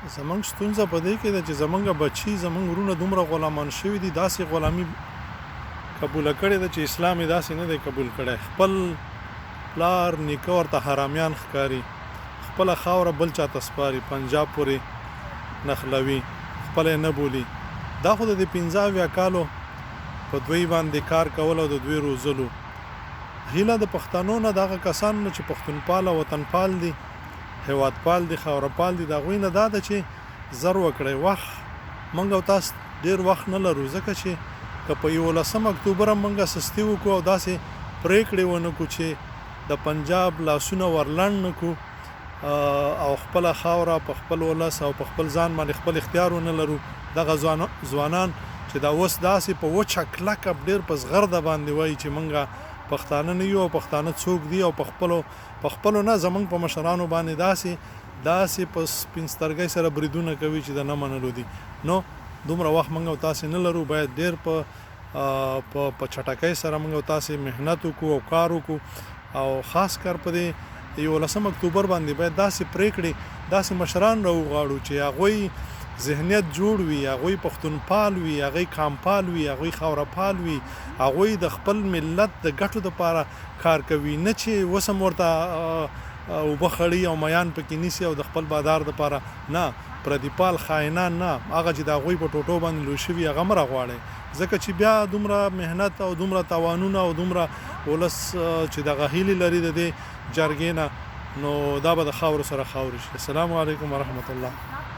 زمونږ ستونزه په دې کې ده چې زمونږ بچي زمونږ وروڼه دومره غلامان شوي دي، داسې غلامي قبوله کړې ده چې اسلام یې داسې نه دی قبول کړی. خپل پلار نیکه ورته حرامیان ښکاري، خپله خاوره بل چاته سپاري، پنجاب پورې نښلوي، خپله یې نه بولي. دا خو د دې 15 کالو په دوی باندې کار کول او د دوی روزلو هیله د پښتنو نه دغه کسان نه چې پښتونپال او وطنپال دي، هیوادپال دي، خاورپال دي، د هغوی نه دا ده چې زر وکړئ. وخت موږ او تاسو ډېر وخت نه لرو، ځکه چې که په 11 اکتوبر هم موږ سستي وکړو او داسې پرېکړې ونه کړو چې د پنجاب لاسونه ورلنډ نه کړو او خپله خاوره په خپل ولس او په خپل ځان باندې خپل اختیار ونه لرو، دغه ځوانان چې دا اوس داسې په وچه کلکه ډېر په زغرده باندې وایي چې موږ پښتانه نه یو او پښتانه څوک دي او په خپلو نه زمونږ په مشرانو باندې داسې په سپین سترګۍ سره بریدونه کوي چې د نه منلو دي. نو دومره وخت موږ او تاسې نه لرو، باید ډېر په چټکۍ سره موږ او تاسې محنت وکړو او کار وکړو او خاص کار په دې 11 اکتوبر باندې باید داسې پرېکړې داسې مشران راوغواړو چې هغوی ذهنیت جوړ وي، هغوی پښتونپال وي، هغوی قامپال وي، هغوی خاورپال وي، هغوی د خپل ملت د ګټو دپاره کار کوي، نه چې اوس هم ورته اوبه خړي او میان پکې نیسي او د خپل بادار دپاره. نه، پردیپال خاینان نه، هغه چې د هغوی په ټوټو باندې لوی شوي هغه مه راغواړئ، ځکه چې بیا دومره محنت او دومره تاوانونه او دومره ولس چې دغه هیلې لري د دې جرګې نه، نو دا به د خاورو سره خاورې شي. السلام علیکم ورحمت الله.